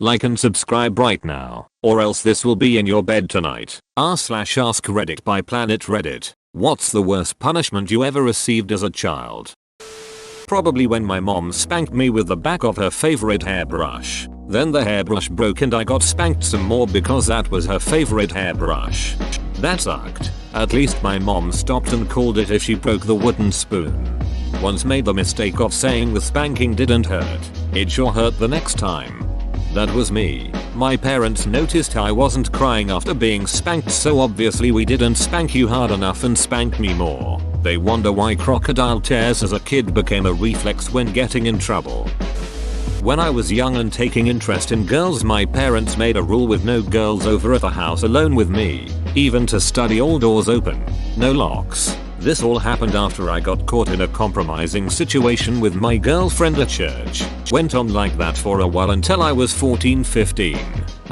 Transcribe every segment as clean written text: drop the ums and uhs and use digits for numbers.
Like and subscribe right now, or else this will be in your bed tonight. r/ask Reddit by Planet Reddit. What's the worst punishment you ever received as a child? Probably when my mom spanked me with the back of her favorite hairbrush. Then the hairbrush broke and I got spanked some more because that was her favorite hairbrush. That sucked. At least my mom stopped and called it if she broke the wooden spoon. Once made the mistake of saying the spanking didn't hurt. It sure hurt the next time. That was me. My parents noticed I wasn't crying after being spanked, so obviously we didn't spank you hard enough and spank me more. They wonder why crocodile tears as a kid became a reflex when getting in trouble. When I was young and taking interest in girls, my parents made a rule with no girls over at the house alone with me. Even to study, all doors open, no locks. This all happened after I got caught in a compromising situation with my girlfriend at church. Went on like that for a while until I was 14-15.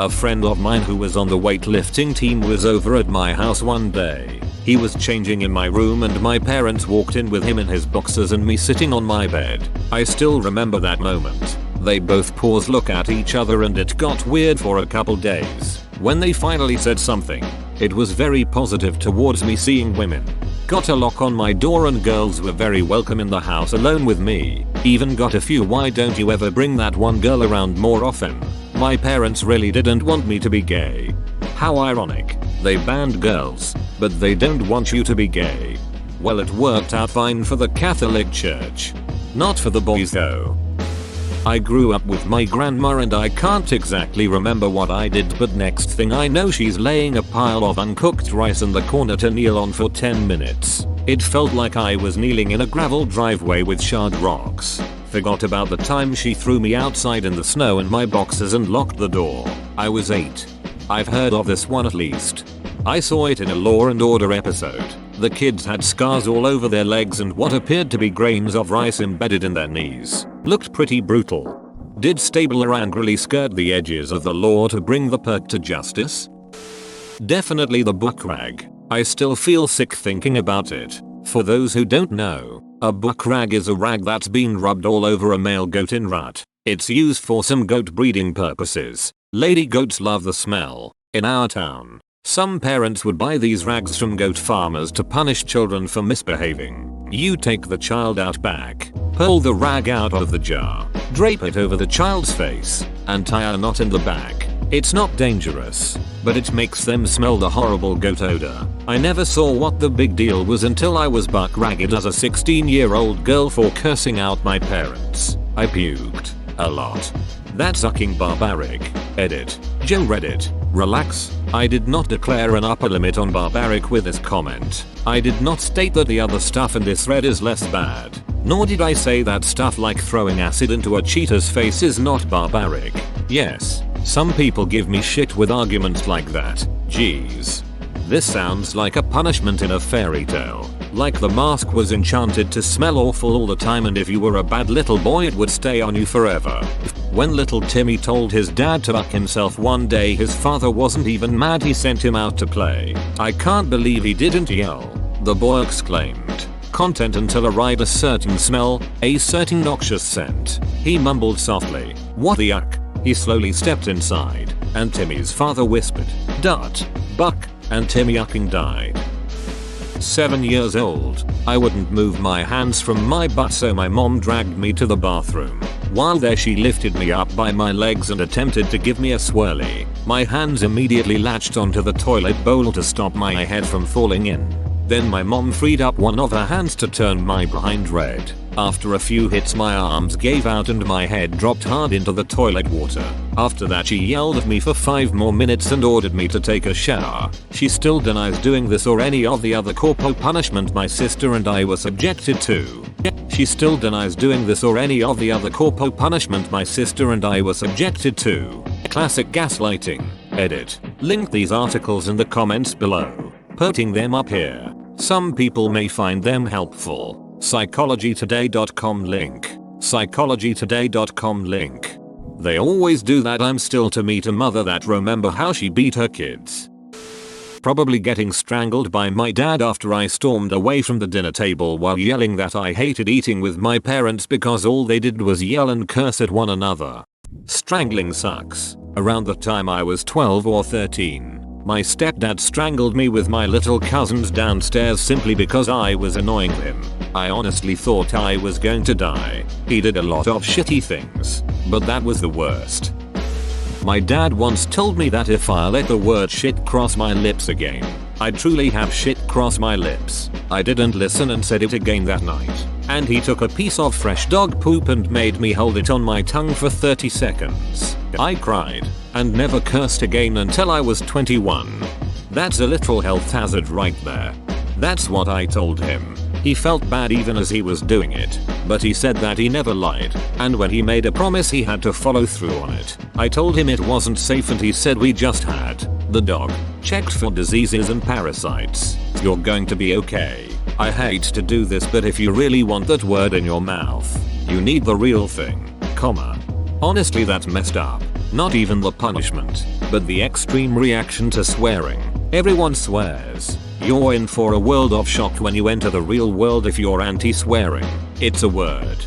A friend of mine who was on the weightlifting team was over at my house one day. He was changing in my room and my parents walked in with him in his boxers and me sitting on my bed. I still remember that moment. They both paused, looked at each other, and it got weird for a couple days. When they finally said something, it was very positive towards me seeing women. Got a lock on my door and girls were very welcome in the house alone with me. Even got a few "why don't you ever bring that one girl around more often?" My parents really didn't want me to be gay. How ironic. They banned girls, but they don't want you to be gay. Well, it worked out fine for the Catholic Church. Not for the boys though. I grew up with my grandma and I can't exactly remember what I did, but next thing I know she's laying a pile of uncooked rice in the corner to kneel on for 10 minutes. It felt like I was kneeling in a gravel driveway with shard rocks. Forgot about the time she threw me outside in the snow in my boxers and locked the door. I was 8. I've heard of this one at least. I saw it in a Law and Order episode. The kids had scars all over their legs and what appeared to be grains of rice embedded in their knees. Looked pretty brutal. Did Stabler angrily skirt the edges of the law to bring the perk to justice? Definitely the buck rag. I still feel sick thinking about it. For those who don't know, a buck rag is a rag that's been rubbed all over a male goat in rut. It's used for some goat breeding purposes. Lady goats love the smell. In our town, some parents would buy these rags from goat farmers to punish children for misbehaving. You take the child out back, pull the rag out of the jar, drape it over the child's face, and tie a knot in the back. It's not dangerous, but it makes them smell the horrible goat odor. I never saw what the big deal was until I was buck ragged as a 16-year-old girl for cursing out my parents. I puked a lot. That's fucking barbaric. Edit. Joe Reddit. Relax. I did not declare an upper limit on barbaric with this comment. I did not state that the other stuff in this thread is less bad. Nor did I say that stuff like throwing acid into a cheetah's face is not barbaric. Yes, some people give me shit with arguments like that. Jeez. This sounds like a punishment in a fairy tale. Like the mask was enchanted to smell awful all the time, and if you were a bad little boy it would stay on you forever. When little Timmy told his dad to fuck himself one day, his father wasn't even mad, he sent him out to play. I can't believe he didn't yell. The boy exclaimed. Content until arrived a certain smell, a certain noxious scent. He mumbled softly, "What the yuck?" He slowly stepped inside, and Timmy's father whispered, "Dut, buck," and Timmy yucking died. 7 years old, I wouldn't move my hands from my butt, so my mom dragged me to the bathroom. While there she lifted me up by my legs and attempted to give me a swirly. My hands immediately latched onto the toilet bowl to stop my head from falling in. Then my mom freed up one of her hands to turn my behind red. After a few hits my arms gave out and my head dropped hard into the toilet water. After that she yelled at me for 5 more minutes and ordered me to take a shower. She still denies doing this or any of the other corporal punishment my sister and I were subjected to. She still denies doing this or any of the other corporal punishment my sister and I were subjected to. Classic gaslighting. Edit. Link these articles in the comments below. Putting them up here. Some people may find them helpful. psychologytoday.com link. psychologytoday.com link. They always do that. I'm still to meet a mother that remember how she beat her kids. Probably getting strangled by my dad after I stormed away from the dinner table while yelling that I hated eating with my parents because all they did was yell and curse at one another. Strangling sucks. Around the time I was 12 or 13, my stepdad strangled me with my little cousins downstairs simply because I was annoying him. I honestly thought I was going to die. He did a lot of shitty things, but that was the worst. My dad once told me that if I let the word shit cross my lips again, I'd truly have shit cross my lips. I didn't listen and said it again that night. And he took a piece of fresh dog poop and made me hold it on my tongue for 30 seconds. I cried and never cursed again until I was 21. That's a literal health hazard right there. That's what I told him. He felt bad even as he was doing it, but he said that he never lied, and when he made a promise he had to follow through on it. I told him it wasn't safe and he said we just had the dog checked for diseases and parasites. You're going to be okay. I hate to do this, but if you really want that word in your mouth, you need the real thing, comma. Honestly, that's messed up. Not even the punishment, but the extreme reaction to swearing. Everyone swears. You're in for a world of shock when you enter the real world if you're anti-swearing. It's a word.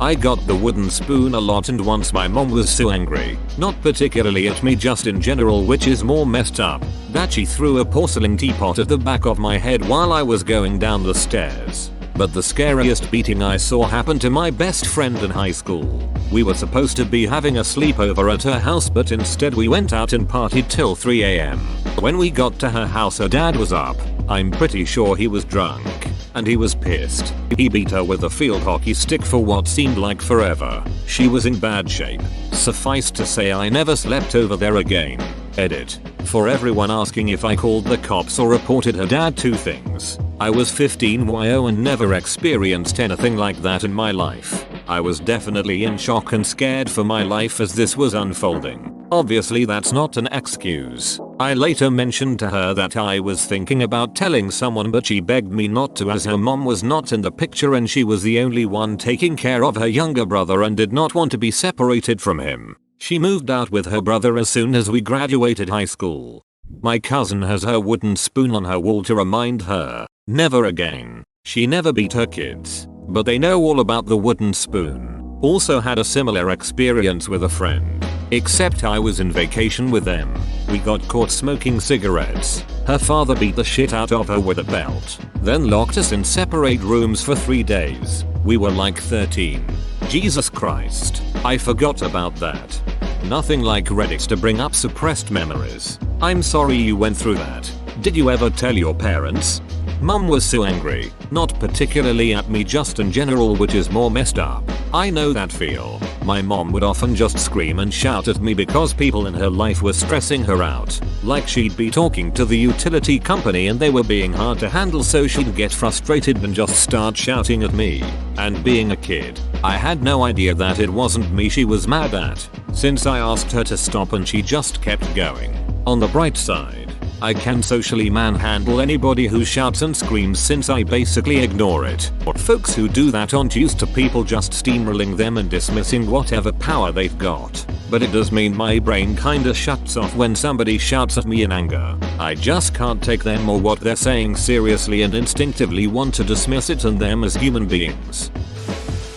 I got the wooden spoon a lot, and once my mom was so angry, not particularly at me, just in general, which is more messed up, that she threw a porcelain teapot at the back of my head while I was going down the stairs. But the scariest beating I saw happened to my best friend in high school. We were supposed to be having a sleepover at her house, but instead we went out and partied till 3 AM. When we got to her house, her dad was up. I'm pretty sure he was drunk. And he was pissed. He beat her with a field hockey stick for what seemed like forever. She was in bad shape. Suffice to say, I never slept over there again. Edit. For everyone asking if I called the cops or reported her dad, 2 things. I was 15 YO and never experienced anything like that in my life. I was definitely in shock and scared for my life as this was unfolding. Obviously that's not an excuse. I later mentioned to her that I was thinking about telling someone, but she begged me not to as her mom was not in the picture and she was the only one taking care of her younger brother and did not want to be separated from him. She moved out with her brother as soon as we graduated high school. My cousin has her wooden spoon on her wall to remind her, never again. She never beat her kids, but they know all about the wooden spoon. Also had a similar experience with a friend, except I was in vacation with them. We got caught smoking cigarettes. Her father beat the shit out of her with a belt, then locked us in separate rooms for 3 days. We were like 13. Jesus Christ, I forgot about that. Nothing like Reddit to bring up suppressed memories. I'm sorry you went through that. Did you ever tell your parents? Mum was so angry, not particularly at me, just in general, which is more messed up. I know that feel. My mom would often just scream and shout at me because people in her life were stressing her out. Like she'd be talking to the utility company and they were being hard to handle, so she'd get frustrated and just start shouting at me. And being a kid, I had no idea that it wasn't me she was mad at, since I asked her to stop and she just kept going. On the bright side, I can socially manhandle anybody who shouts and screams since I basically ignore it. Folks who do that aren't used to people just steamrolling them and dismissing whatever power they've got. But it does mean my brain kinda shuts off when somebody shouts at me in anger. I just can't take them or what they're saying seriously and instinctively want to dismiss it and them as human beings.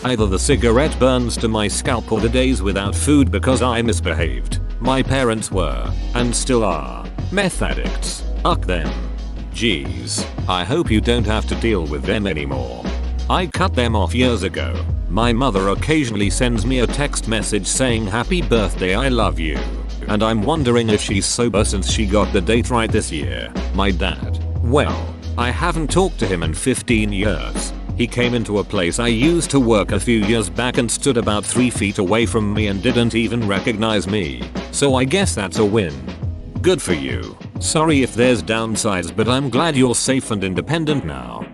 Either the cigarette burns to my scalp or the days without food because I misbehaved. My parents were, and still are, meth addicts. Fuck them. Jeez, I hope you don't have to deal with them anymore. I cut them off years ago. My mother occasionally sends me a text message saying happy birthday, I love you. And I'm wondering if she's sober since she got the date right this year. My dad, well, I haven't talked to him in 15 years. He came into a place I used to work a few years back and stood about 3 feet away from me and didn't even recognize me. So I guess that's a win. Good for you. Sorry if there's downsides, but I'm glad you're safe and independent now.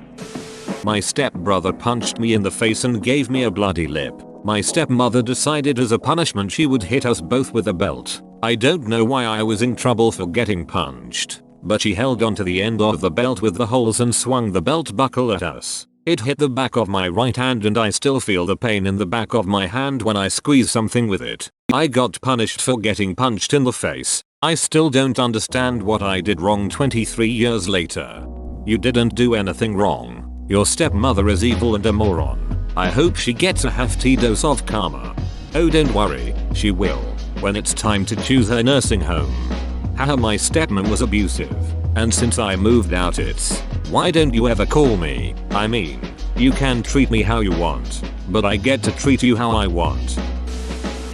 My stepbrother punched me in the face and gave me a bloody lip. My stepmother decided as a punishment she would hit us both with a belt. I don't know why I was in trouble for getting punched, but she held onto the end of the belt with the holes and swung the belt buckle at us. It hit the back of my right hand and I still feel the pain in the back of my hand when I squeeze something with it. I got punished for getting punched in the face. I still don't understand what I did wrong 23 years later. You didn't do anything wrong. Your stepmother is evil and a moron. I hope she gets a hefty dose of karma. Oh, don't worry, she will, when it's time to choose her nursing home. Haha, my stepmom was abusive, and since I moved out it's, why don't you ever call me? I mean, you can treat me how you want, but I get to treat you how I want.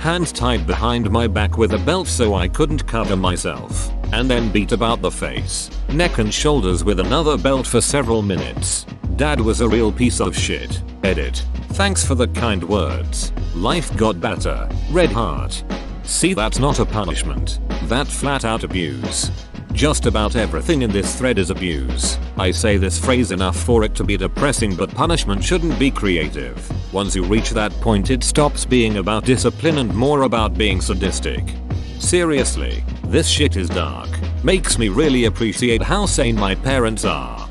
Hands tied behind my back with a belt so I couldn't cover myself, and then beat about the face, neck and shoulders with another belt for several minutes. Dad was a real piece of shit. Edit. Thanks for the kind words. Life got better. Red heart. See, that's not a punishment. That flat out abuse. Just about everything in this thread is abuse. I say this phrase enough for it to be depressing, but punishment shouldn't be creative. Once you reach that point it stops being about discipline and more about being sadistic. Seriously, this shit is dark. Makes me really appreciate how sane my parents are.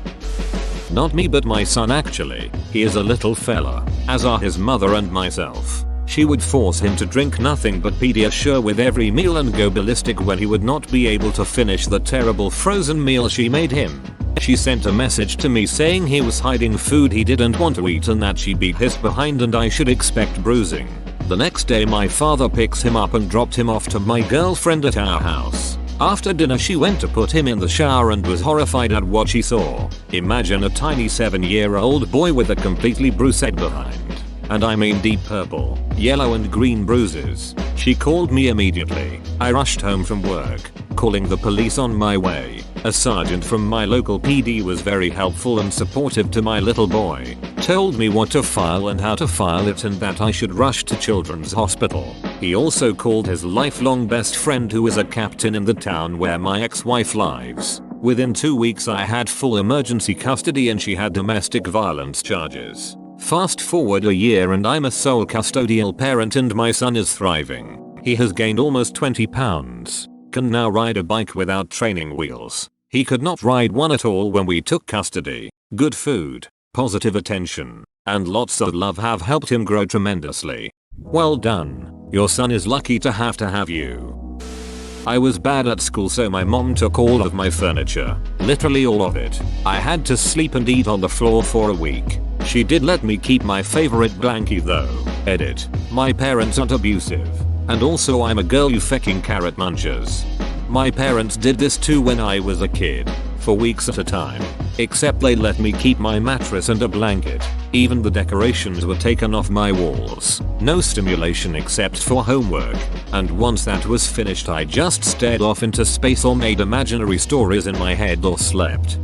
Not me, but my son actually. He is a little fella, as are his mother and myself. She would force him to drink nothing but Pediasure with every meal and go ballistic when he would not be able to finish the terrible frozen meal she made him. She sent a message to me saying he was hiding food he didn't want to eat and that she beat his behind and I should expect bruising. The next day my father picks him up and dropped him off to my girlfriend at our house. After dinner she went to put him in the shower and was horrified at what she saw. Imagine a tiny 7-year-old boy with a completely bruised behind. And I mean deep purple, yellow and green bruises. She called me immediately. I rushed home from work, calling the police on my way. A sergeant from my local PD was very helpful and supportive to my little boy. Told me what to file and how to file it and that I should rush to Children's Hospital. He also called his lifelong best friend who is a captain in the town where my ex-wife lives. Within 2 weeks I had full emergency custody and she had domestic violence charges. Fast forward a year and I'm a sole custodial parent and my son is thriving. He has gained almost 20 pounds. Can now ride a bike without training wheels. He could not ride one at all when we took custody. Good food, positive attention, and lots of love have helped him grow tremendously. Well done. Your son is lucky to have you. I was bad at school so my mom took all of my furniture. Literally all of it. I had to sleep and eat on the floor for a week. She did let me keep my favorite blankie though. Edit. My parents aren't abusive. And also I'm a girl you fucking carrot munchers. My parents did this too when I was a kid. For weeks at a time. Except they let me keep my mattress and a blanket. Even the decorations were taken off my walls. No stimulation except for homework. And once that was finished I just stared off into space or made imaginary stories in my head or slept.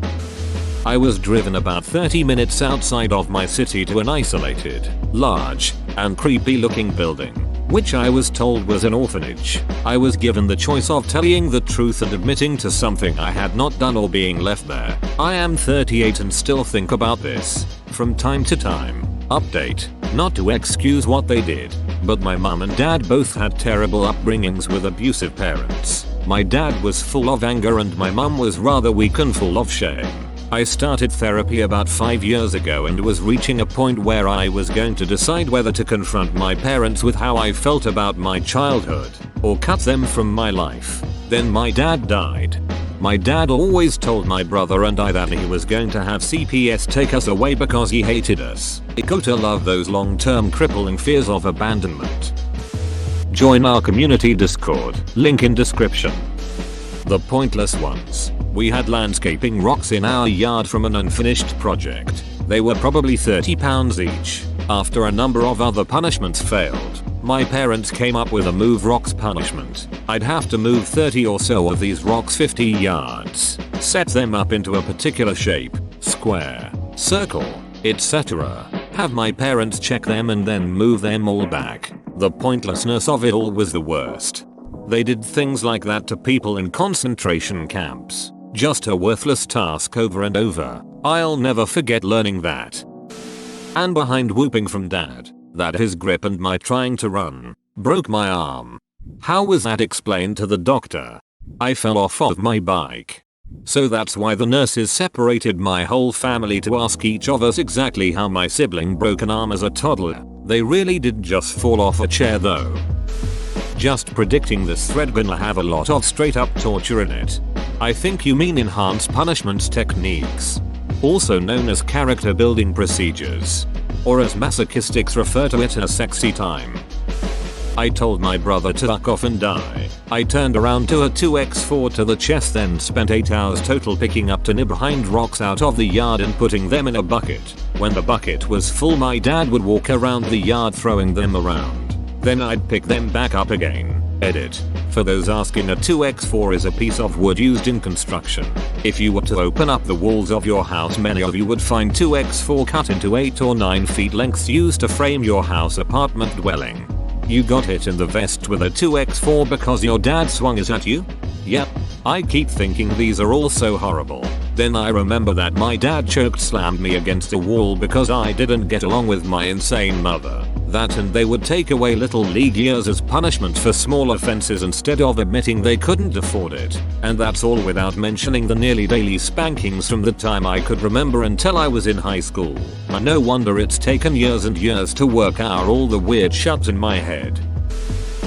I was driven about 30 minutes outside of my city to an isolated, large, and creepy looking building, which I was told was an orphanage. I was given the choice of telling the truth and admitting to something I had not done or being left there. I am 38 and still think about this from time to time. Update. Not to excuse what they did, but my mum and dad both had terrible upbringings with abusive parents. My dad was full of anger and my mum was rather weak and full of shame. I started therapy about 5 years ago and was reaching a point where I was going to decide whether to confront my parents with how I felt about my childhood, or cut them from my life. Then my dad died. My dad always told my brother and I that he was going to have CPS take us away because he hated us. I go to love those long-term crippling fears of abandonment. Join our community Discord, link in description. The pointless ones. We had landscaping rocks in our yard from an unfinished project. They were probably £30 each. After a number of other punishments failed, my parents came up with a move rocks punishment. I'd have to move 30 or so of these rocks 50 yards, set them up into a particular shape, square, circle, etc. Have my parents check them and then move them all back. The pointlessness of it all was the worst. They did things like that to people in concentration camps. Just a worthless task over and over. I'll never forget learning that. And behind whooping from dad, that his grip and my trying to run, broke my arm. How was that explained to the doctor? I fell off of my bike. So that's why the nurses separated my whole family to ask each of us exactly how my sibling broke an arm as a toddler. They really did just fall off a chair though. Just predicting this thread gonna have a lot of straight up torture in it. I think you mean enhanced punishments techniques. Also known as character building procedures. Or as masochistics refer to it as sexy time. I told my brother to fuck off and die. I turned around to a 2x4 to the chest, then spent 8 hours total picking up 10 behind rocks out of the yard and putting them in a bucket. When the bucket was full, my dad would walk around the yard throwing them around. Then I'd pick them back up again. Edit. For those asking, a 2x4 is a piece of wood used in construction. If you were to open up the walls of your house, many of you would find 2x4 cut into 8 or 9 feet lengths used to frame your house apartment dwelling. You got hit in the vest with a 2x4 because your dad swung it at you? Yep. I keep thinking these are all so horrible. Then I remember that my dad choked slammed me against a wall because I didn't get along with my insane mother. That and they would take away little league years as punishment for small offenses instead of admitting they couldn't afford it. And that's all without mentioning the nearly daily spankings from the time I could remember until I was in high school. And no wonder it's taken years and years to work out all the weird shots in my head.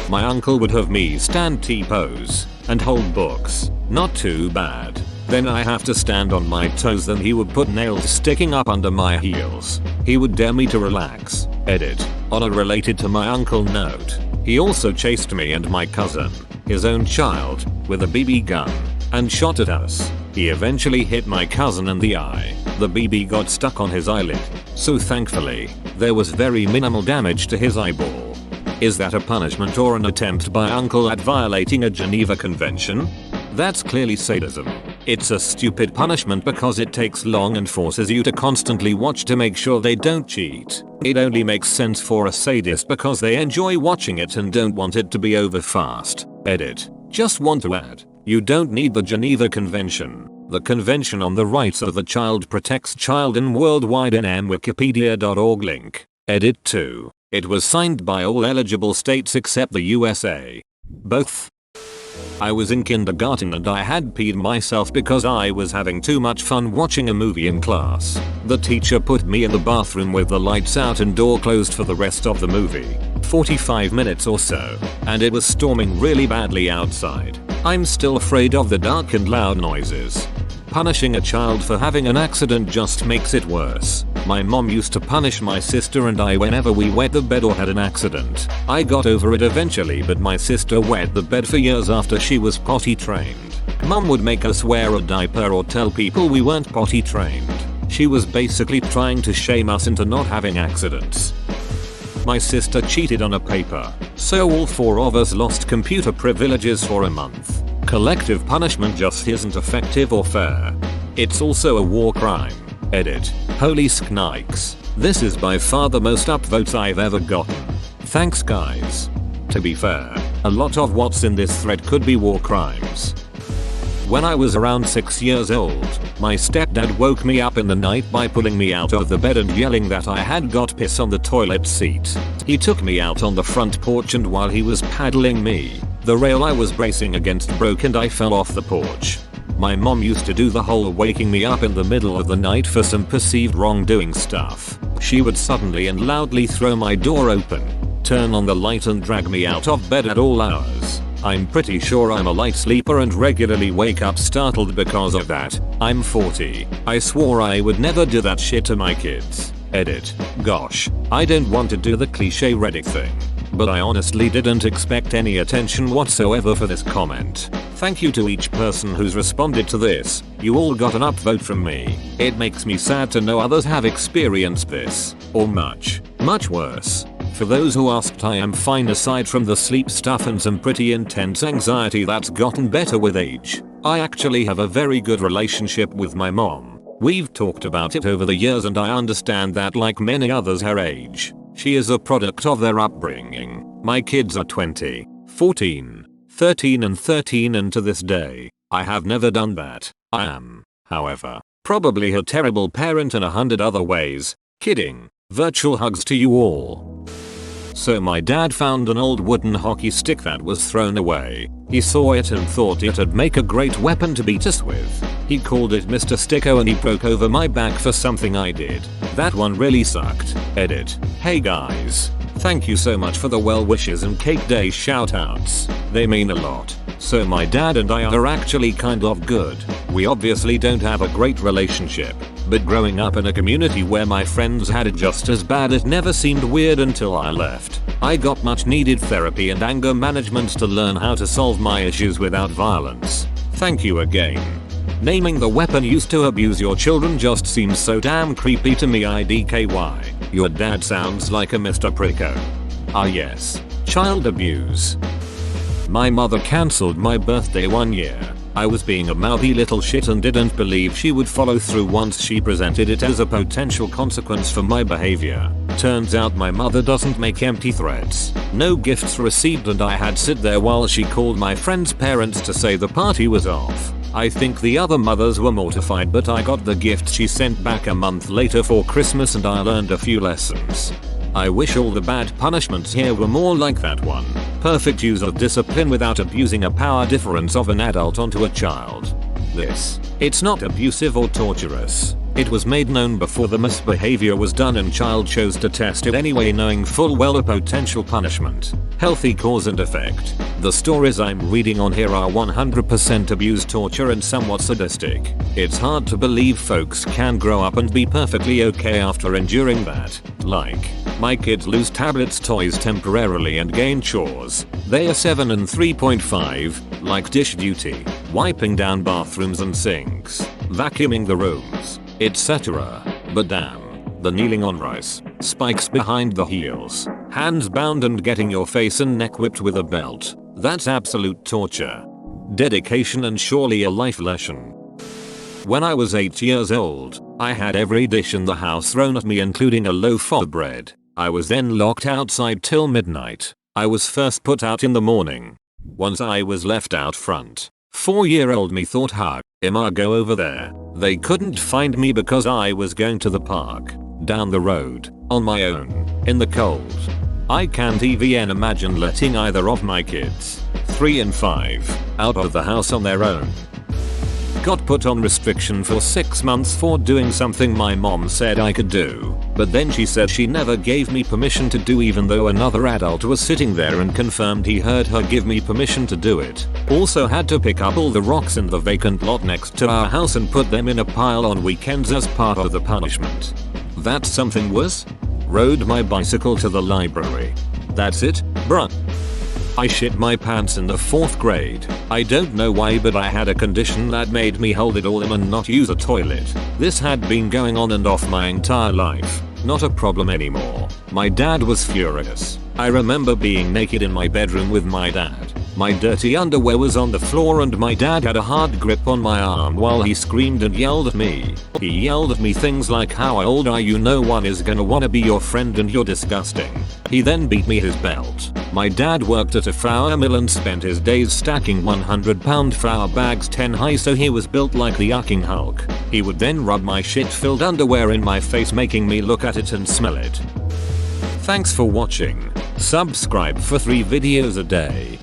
My uncle would have me stand T-pose and hold books. Not too bad. Then I have to stand on my toes, then he would put nails sticking up under my heels. He would dare me to relax. Edit. On a related to my uncle note, he also chased me and my cousin, his own child, with a BB gun and shot at us. He eventually hit my cousin in the eye. The BB got stuck on his eyelid, so thankfully, there was very minimal damage to his eyeball. Is that a punishment or an attempt by uncle at violating a Geneva Convention? That's clearly sadism. It's a stupid punishment because it takes long and forces you to constantly watch to make sure they don't cheat. It only makes sense for a sadist because they enjoy watching it and don't want it to be over fast. Edit. Just want to add, you don't need the Geneva Convention. The Convention on the Rights of the Child protects children worldwide. NM Wikipedia.org link. Edit 2. It was signed by all eligible states except the USA. Both. I was in kindergarten and I had peed myself because I was having too much fun watching a movie in class. The teacher put me in the bathroom with the lights out and door closed for the rest of the movie. 45 minutes or so. And it was storming really badly outside. I'm still afraid of the dark and loud noises. Punishing a child for having an accident just makes it worse. My mom used to punish my sister and I whenever we wet the bed or had an accident. I got over it eventually, but my sister wet the bed for years after she was potty trained. Mom would make us wear a diaper or tell people we weren't potty trained. She was basically trying to shame us into not having accidents. My sister cheated on a paper, so all 4 of us lost computer privileges for a month. Collective punishment just isn't effective or fair. It's also a war crime. Edit. Holy sknikes. This is by far the most upvotes I've ever gotten. Thanks guys. To be fair, a lot of what's in this thread could be war crimes. When I was around 6 years old, my stepdad woke me up in the night by pulling me out of the bed and yelling that I had got piss on the toilet seat. He took me out on the front porch and while he was paddling me, the rail I was bracing against broke and I fell off the porch. My mom used to do the whole waking me up in the middle of the night for some perceived wrongdoing stuff. She would suddenly and loudly throw my door open, turn on the light and drag me out of bed at all hours. I'm pretty sure I'm a light sleeper and regularly wake up startled because of that. I'm 40. I swore I would never do that shit to my kids. Edit. Gosh, I don't want to do the cliche Reddit thing, but I honestly didn't expect any attention whatsoever for this comment. Thank you to each person who's responded to this. You all got an upvote from me. It makes me sad to know others have experienced this, or much, much worse. For those who asked, I am fine aside from the sleep stuff and some pretty intense anxiety that's gotten better with age. I actually have a very good relationship with my mom. We've talked about it over the years and I understand that like many others her age, she is a product of their upbringing. My kids are 20, 14, 13 and 13 and to this day, I have never done that. I am, however, probably a terrible parent in 100 other ways. Kidding. Virtual hugs to you all. So my dad found an old wooden hockey stick that was thrown away. He saw it and thought it'd make a great weapon to beat us with. He called it Mr. Sticko and he broke over my back for something I did. That one really sucked. Edit. Hey guys. Thank you so much for the well wishes and cake day shoutouts. They mean a lot. So my dad and I are actually kind of good. We obviously don't have a great relationship, but growing up in a community where my friends had it just as bad, it never seemed weird until I left. I got much needed therapy and anger management to learn how to solve my issues without violence. Thank you again. Naming the weapon used to abuse your children just seems so damn creepy to me. IDKY. Your dad sounds like a Mr. Pricko. Ah yes. Child abuse. My mother cancelled my birthday one year. I was being a mouthy little shit and didn't believe she would follow through once she presented it as a potential consequence for my behavior. Turns out my mother doesn't make empty threats. No gifts received, and I had sit there while she called my friend's parents to say the party was off. I think the other mothers were mortified, but I got the gift she sent back a month later for Christmas and I learned a few lessons. I wish all the bad punishments here were more like that one. Perfect use of discipline without abusing a power difference of an adult onto a child. It's not abusive or torturous. It was made known before the misbehavior was done and child chose to test it anyway, knowing full well a potential punishment. Healthy cause and effect. The stories I'm reading on here are 100% abuse, torture and somewhat sadistic. It's hard to believe folks can grow up and be perfectly okay after enduring that. Like, my kids lose tablets, toys temporarily and gain chores. They are 7 and 3.5, like dish duty, wiping down bathrooms and sinks, vacuuming the rooms, etc. But damn, the kneeling on rice, spikes behind the heels, hands bound and getting your face and neck whipped with a belt. That's absolute torture. Dedication and surely a life lesson. When I was 8 years old, I had every dish in the house thrown at me, including a loaf of bread. I was then locked outside till midnight. I was first put out in the morning. Once I was left out front. 4-year-old me thought, I'ma go over there. They couldn't find me because I was going to the park, down the road, on my own, in the cold. I can't even imagine letting either of my kids, 3 and 5, out of the house on their own. Got put on restriction for 6 months for doing something my mom said I could do, but then she said she never gave me permission to do, even though another adult was sitting there and confirmed he heard her give me permission to do it. Also had to pick up all the rocks in the vacant lot next to our house and put them in a pile on weekends as part of the punishment. That something was? Rode my bicycle to the library. That's it, bruh. I shit my pants in the 4th grade. I don't know why, but I had a condition that made me hold it all in and not use a toilet. This had been going on and off my entire life. Not a problem anymore. My dad was furious. I remember being naked in my bedroom with my dad. My dirty underwear was on the floor and my dad had a hard grip on my arm while he screamed and yelled at me. He yelled at me things like, "How old are you? No one is gonna wanna be your friend and you're disgusting." He then beat me his belt. My dad worked at a flour mill and spent his days stacking 100-pound flour bags 10 high, so he was built like the yucking Hulk. He would then rub my shit-filled underwear in my face, making me look at it and smell it. Thanks for watching. Subscribe for 3 videos a day.